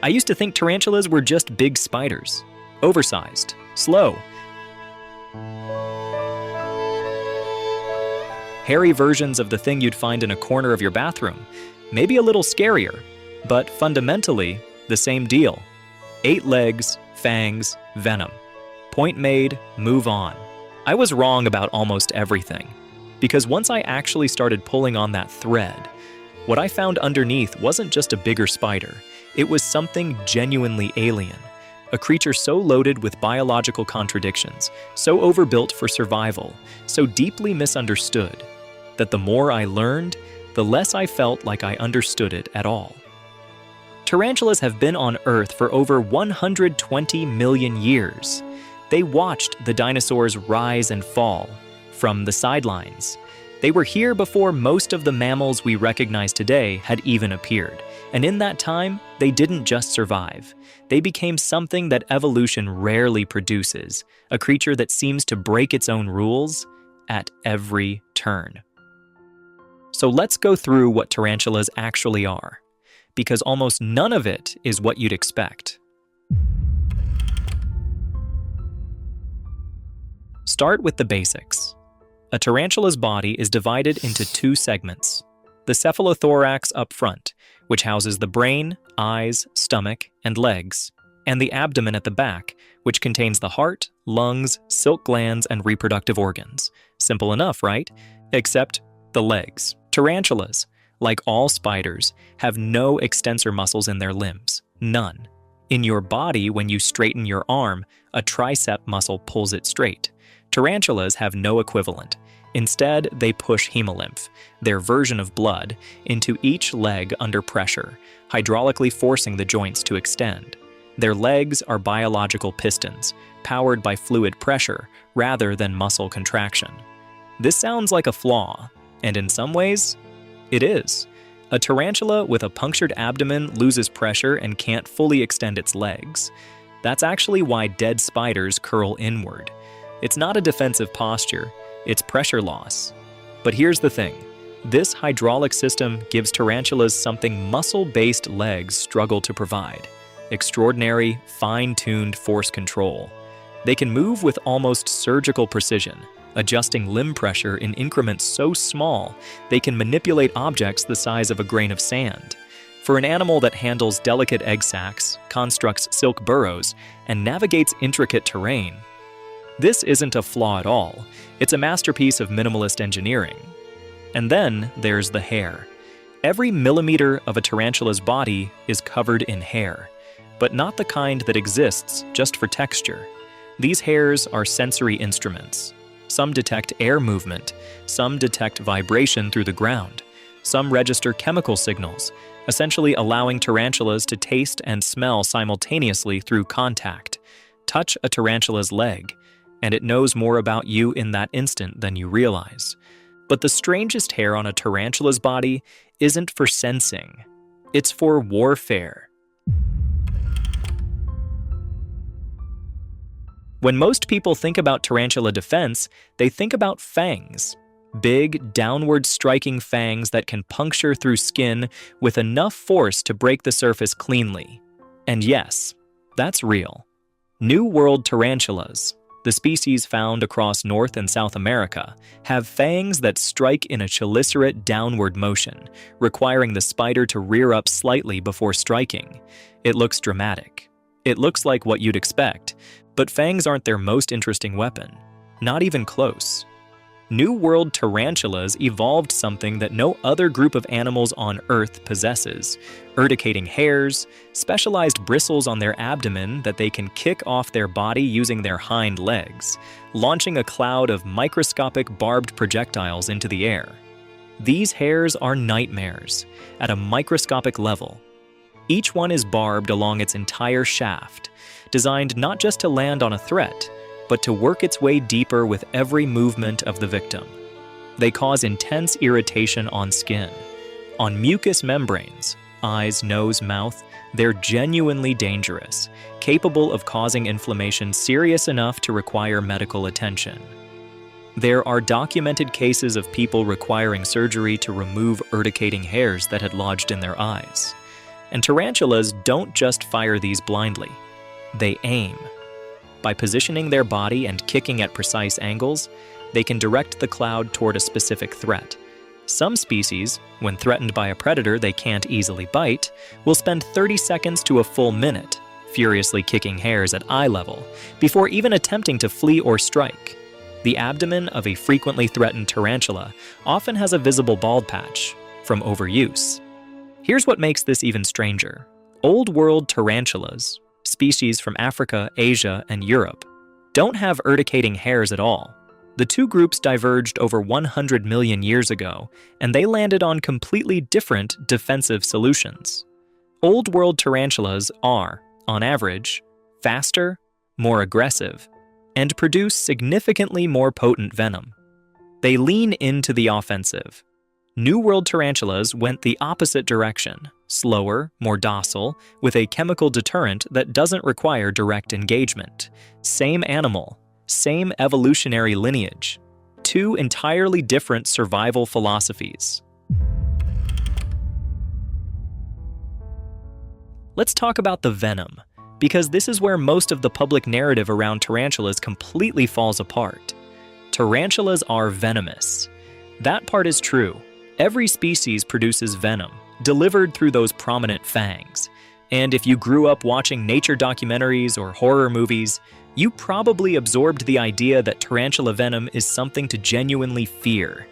I used to think tarantulas were just big spiders. Oversized, slow. Hairy versions of the thing you'd find in a corner of your bathroom. Maybe a little scarier, but fundamentally, the same deal. 8 legs, fangs, venom. Point made, move on. I was wrong about almost everything, because once I actually started pulling on that thread, what I found underneath wasn't just a bigger spider, it was something genuinely alien. A creature so loaded with biological contradictions, so overbuilt for survival, so deeply misunderstood, that the more I learned, the less I felt like I understood it at all. Tarantulas have been on Earth for over 120 million years. They watched the dinosaurs rise and fall from the sidelines. They were here before most of the mammals we recognize today had even appeared. And in that time, they didn't just survive. They became something that evolution rarely produces, a creature that seems to break its own rules at every turn. So let's go through what tarantulas actually are, because almost none of it is what you'd expect. Start with the basics. A tarantula's body is divided into 2 segments. The cephalothorax up front, which houses the brain, eyes, stomach, and legs, and the abdomen at the back, which contains the heart, lungs, silk glands, and reproductive organs. Simple enough, right? Except the legs. Tarantulas, like all spiders, have no extensor muscles in their limbs. None. In your body, when you straighten your arm, a tricep muscle pulls it straight. Tarantulas have no equivalent. Instead, they push hemolymph, their version of blood, into each leg under pressure, hydraulically forcing the joints to extend. Their legs are biological pistons, powered by fluid pressure rather than muscle contraction. This sounds like a flaw, and in some ways, it is. A tarantula with a punctured abdomen loses pressure and can't fully extend its legs. That's actually why dead spiders curl inward. It's not a defensive posture, it's pressure loss. But here's the thing. This hydraulic system gives tarantulas something muscle-based legs struggle to provide: extraordinary, fine-tuned force control. They can move with almost surgical precision, adjusting limb pressure in increments so small they can manipulate objects the size of a grain of sand. For an animal that handles delicate egg sacs, constructs silk burrows, and navigates intricate terrain, this isn't a flaw at all. It's a masterpiece of minimalist engineering. And then there's the hair. Every millimeter of a tarantula's body is covered in hair, but not the kind that exists just for texture. These hairs are sensory instruments. Some detect air movement, some detect vibration through the ground, some register chemical signals, essentially allowing tarantulas to taste and smell simultaneously through contact. Touch a tarantula's leg, and it knows more about you in that instant than you realize. But the strangest hair on a tarantula's body isn't for sensing. It's for warfare. When most people think about tarantula defense, they think about fangs. Big, downward-striking fangs that can puncture through skin with enough force to break the surface cleanly. And yes, that's real. New World tarantulas, the species found across North and South America, have fangs that strike in a chelicerated downward motion, requiring the spider to rear up slightly before striking. It looks dramatic. It looks like what you'd expect, but fangs aren't their most interesting weapon. Not even close. New World tarantulas evolved something that no other group of animals on Earth possesses: urticating hairs, specialized bristles on their abdomen that they can kick off their body using their hind legs, launching a cloud of microscopic barbed projectiles into the air. These hairs are nightmares at a microscopic level. Each one is barbed along its entire shaft, designed not just to land on a threat, but to work its way deeper with every movement of the victim. They cause intense irritation on skin. On mucous membranes, eyes, nose, mouth, they're genuinely dangerous, capable of causing inflammation serious enough to require medical attention. There are documented cases of people requiring surgery to remove urticating hairs that had lodged in their eyes. And tarantulas don't just fire these blindly. They aim. By positioning their body and kicking at precise angles, they can direct the cloud toward a specific threat. Some species, when threatened by a predator they can't easily bite, will spend 30 seconds to a full minute furiously kicking hairs at eye level before even attempting to flee or strike. The abdomen of a frequently threatened tarantula often has a visible bald patch from overuse. Here's what makes this even stranger. Old world tarantulas, species from Africa, Asia, and Europe, don't have urticating hairs at all. The two groups diverged over 100 million years ago, and they landed on completely different defensive solutions. Old world tarantulas are, on average, faster, more aggressive, and produce significantly more potent venom. They lean into the offensive. New World tarantulas went the opposite direction, slower, more docile, with a chemical deterrent that doesn't require direct engagement. Same animal, same evolutionary lineage. Two entirely different survival philosophies. Let's talk about the venom, because this is where most of the public narrative around tarantulas completely falls apart. Tarantulas are venomous. That part is true. Every species produces venom, delivered through those prominent fangs. And if you grew up watching nature documentaries or horror movies, you probably absorbed the idea that tarantula venom is something to genuinely fear.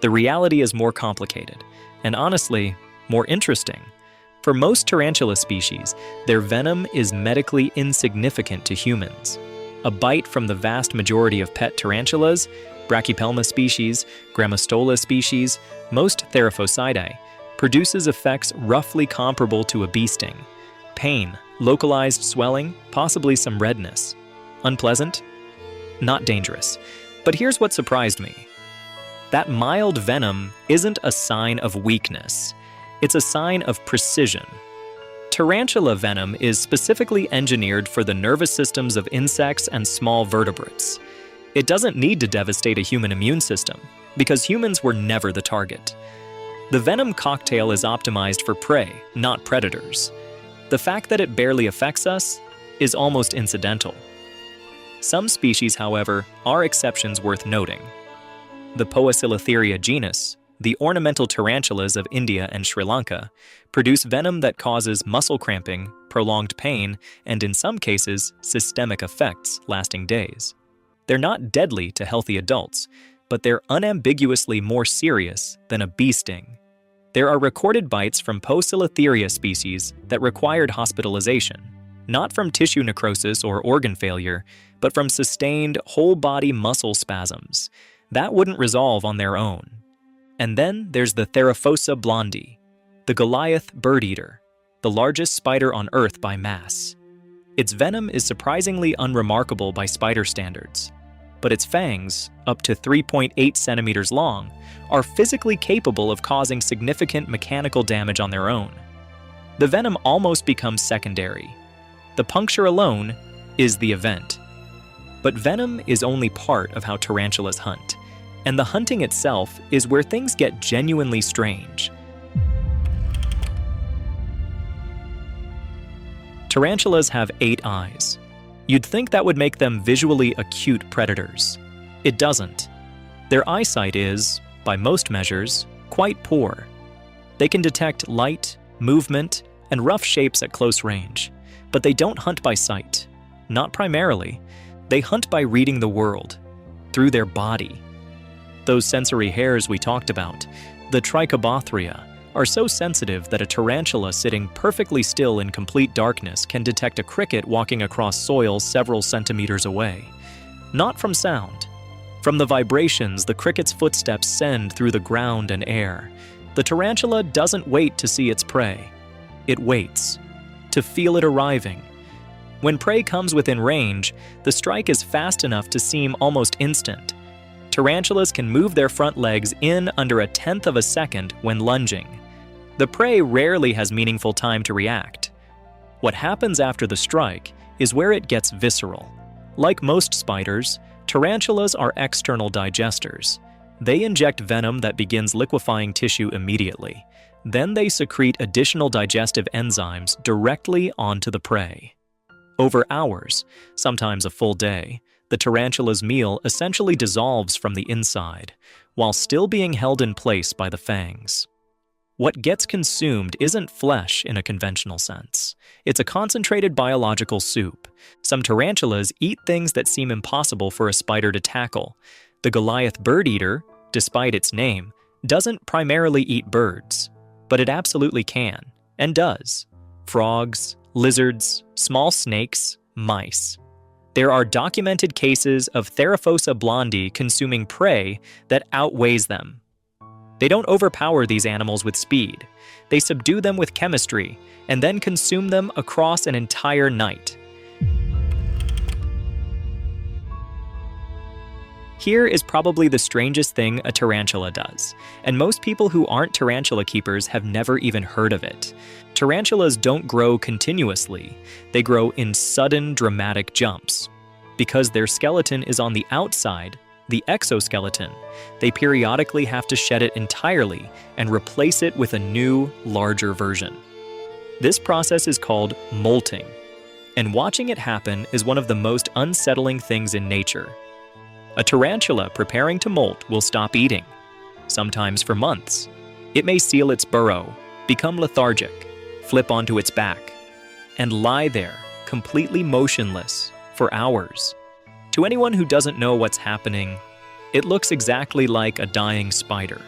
The reality is more complicated, and honestly, more interesting. For most tarantula species, their venom is medically insignificant to humans. A bite from the vast majority of pet tarantulas, Brachypelma species, Grammostola species, most Theraphosidae, produces effects roughly comparable to a bee sting. Pain, localized swelling, possibly some redness. Unpleasant? Not dangerous. But here's what surprised me. That mild venom isn't a sign of weakness. It's a sign of precision. Tarantula venom is specifically engineered for the nervous systems of insects and small vertebrates. It doesn't need to devastate a human immune system, because humans were never the target. The venom cocktail is optimized for prey, not predators. The fact that it barely affects us is almost incidental. Some species, however, are exceptions worth noting. The Poecilotheria genus, the ornamental tarantulas of India and Sri Lanka, produce venom that causes muscle cramping, prolonged pain, and in some cases, systemic effects lasting days. They're not deadly to healthy adults, but they're unambiguously more serious than a bee sting. There are recorded bites from Poecilotheria species that required hospitalization, not from tissue necrosis or organ failure, but from sustained whole-body muscle spasms. That wouldn't resolve on their own. And then there's the Theraphosa blondi, the Goliath bird-eater, the largest spider on Earth by mass. Its venom is surprisingly unremarkable by spider standards, but its fangs, up to 3.8 centimeters long, are physically capable of causing significant mechanical damage on their own. The venom almost becomes secondary. The puncture alone is the event. But venom is only part of how tarantulas hunt, and the hunting itself is where things get genuinely strange. Tarantulas have 8 eyes. You'd think that would make them visually acute predators. It doesn't. Their eyesight is, by most measures, quite poor. They can detect light, movement, and rough shapes at close range, but they don't hunt by sight. Not primarily. They hunt by reading the world, through their body. Those sensory hairs we talked about, the trichobothria, are so sensitive that a tarantula sitting perfectly still in complete darkness can detect a cricket walking across soil several centimeters away. Not from sound. From the vibrations the cricket's footsteps send through the ground and air, the tarantula doesn't wait to see its prey. It waits, to feel it arriving. When prey comes within range, the strike is fast enough to seem almost instant. Tarantulas can move their front legs in under 1/10 of a second when lunging. The prey rarely has meaningful time to react. What happens after the strike is where it gets visceral. Like most spiders, tarantulas are external digesters. They inject venom that begins liquefying tissue immediately. Then they secrete additional digestive enzymes directly onto the prey. Over hours, sometimes a full day, the tarantula's meal essentially dissolves from the inside, while still being held in place by the fangs. What gets consumed isn't flesh in a conventional sense. It's a concentrated biological soup. Some tarantulas eat things that seem impossible for a spider to tackle. The Goliath birdeater, despite its name, doesn't primarily eat birds, but it absolutely can, and does. Frogs, lizards, small snakes, mice. There are documented cases of Theraphosa blondi consuming prey that outweighs them. They don't overpower these animals with speed. They subdue them with chemistry and then consume them across an entire night. Here is probably the strangest thing a tarantula does, and most people who aren't tarantula keepers have never even heard of it. Tarantulas don't grow continuously. They grow in sudden, dramatic jumps. Because their skeleton is on the outside, the exoskeleton, they periodically have to shed it entirely and replace it with a new, larger version. This process is called molting, and watching it happen is one of the most unsettling things in nature. A tarantula preparing to molt will stop eating, sometimes for months. It may seal its burrow, become lethargic, flip onto its back, and lie there, completely motionless, for hours. To anyone who doesn't know what's happening, it looks exactly like a dying spider.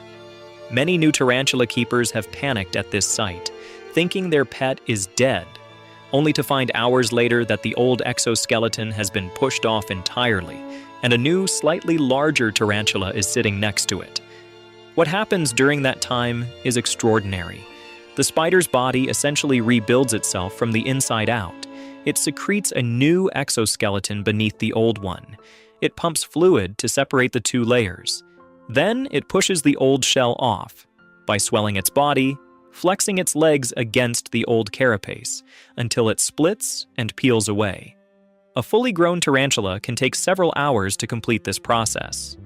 Many new tarantula keepers have panicked at this sight, thinking their pet is dead, only to find hours later that the old exoskeleton has been pushed off entirely, and a new, slightly larger tarantula is sitting next to it. What happens during that time is extraordinary. The spider's body essentially rebuilds itself from the inside out. It secretes a new exoskeleton beneath the old one. It pumps fluid to separate the two layers. Then it pushes the old shell off by swelling its body, flexing its legs against the old carapace until it splits and peels away. A fully grown tarantula can take several hours to complete this process.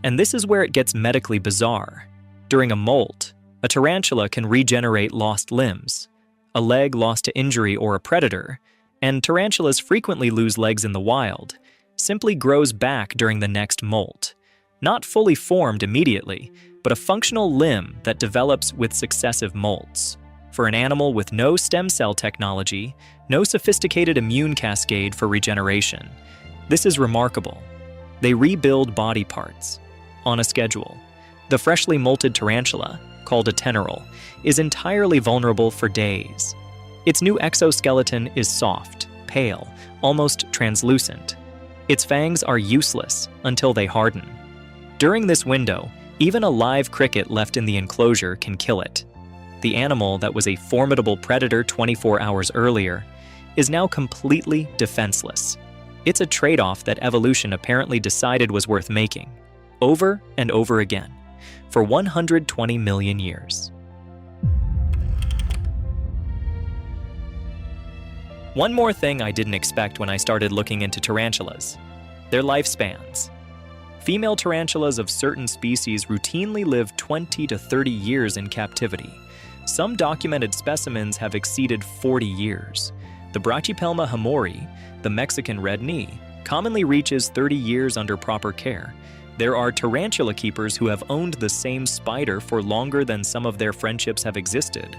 And this is where it gets medically bizarre. During a molt, a tarantula can regenerate lost limbs, a leg lost to injury or a predator, and tarantulas frequently lose legs in the wild, simply grows back during the next molt. Not fully formed immediately, but a functional limb that develops with successive molts. For an animal with no stem cell technology, no sophisticated immune cascade for regeneration, this is remarkable. They rebuild body parts on a schedule. The freshly molted tarantula, called a teneral, is entirely vulnerable for days. Its new exoskeleton is soft, pale, almost translucent. Its fangs are useless until they harden. During this window, even a live cricket left in the enclosure can kill it. The animal that was a formidable predator 24 hours earlier is now completely defenseless. It's a trade-off that evolution apparently decided was worth making, over and over again, for 120 million years. One more thing I didn't expect when I started looking into tarantulas: their lifespans. Female tarantulas of certain species routinely live 20 to 30 years in captivity. Some documented specimens have exceeded 40 years. The Brachypelma hamori, the Mexican red knee, commonly reaches 30 years under proper care. There are tarantula keepers who have owned the same spider for longer than some of their friendships have existed.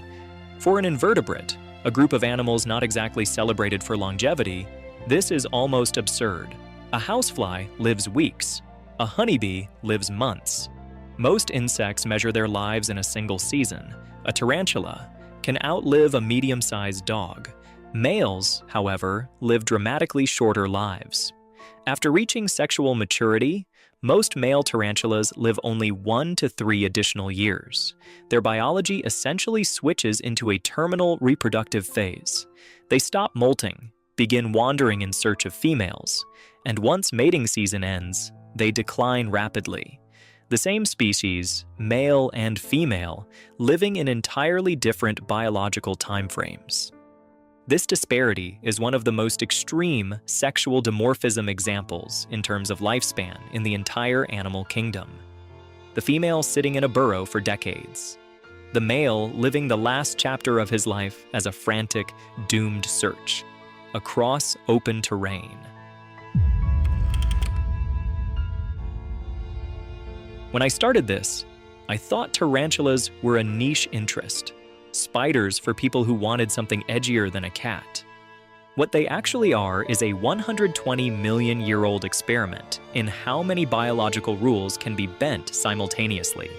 For an invertebrate, a group of animals not exactly celebrated for longevity, this is almost absurd. A housefly lives weeks. A honeybee lives months. Most insects measure their lives in a single season. A tarantula can outlive a medium-sized dog. Males, however, live dramatically shorter lives. After reaching sexual maturity, most male tarantulas live only 1 to 3 additional years. Their biology essentially switches into a terminal reproductive phase. They stop molting, begin wandering in search of females, and once mating season ends, they decline rapidly. The same species, male and female, living in entirely different biological timeframes. This disparity is one of the most extreme sexual dimorphism examples in terms of lifespan in the entire animal kingdom. The female sitting in a burrow for decades. the male living the last chapter of his life as a frantic, doomed search across open terrain. When I started this, I thought tarantulas were a niche interest, spiders for people who wanted something edgier than a cat. What they actually are is a 120-million-year-old experiment in how many biological rules can be bent simultaneously.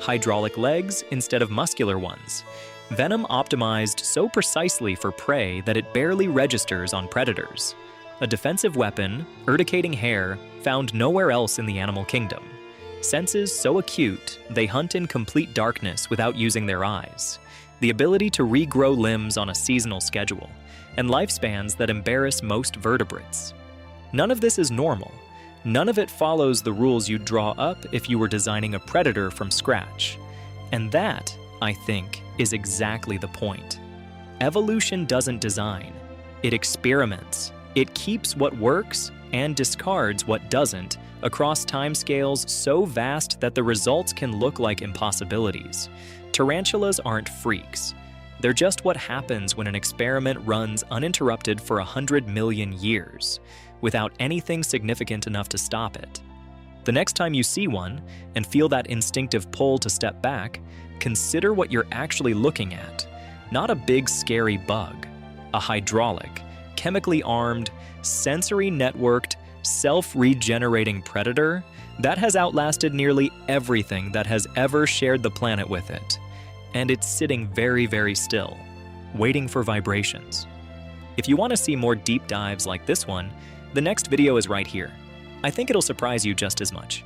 Hydraulic legs instead of muscular ones. Venom optimized so precisely for prey that it barely registers on predators. A defensive weapon, urticating hair, found nowhere else in the animal kingdom. Senses so acute, they hunt in complete darkness without using their eyes. The ability to regrow limbs on a seasonal schedule, and lifespans that embarrass most vertebrates. None of this is normal. None of it follows the rules you'd draw up if you were designing a predator from scratch. And that, I think, is exactly the point. Evolution doesn't design. It experiments. It keeps what works and discards what doesn't across timescales so vast that the results can look like impossibilities. Tarantulas aren't freaks. They're just what happens when an experiment runs uninterrupted for 100 million years, without anything significant enough to stop it. The next time you see one and feel that instinctive pull to step back, consider what you're actually looking at. Not a big scary bug, a hydraulic, chemically armed, sensory networked, self-regenerating predator that has outlasted nearly everything that has ever shared the planet with it. And it's sitting very, very still, waiting for vibrations. If you want to see more deep dives like this one, the next video is right here. I think it'll surprise you just as much.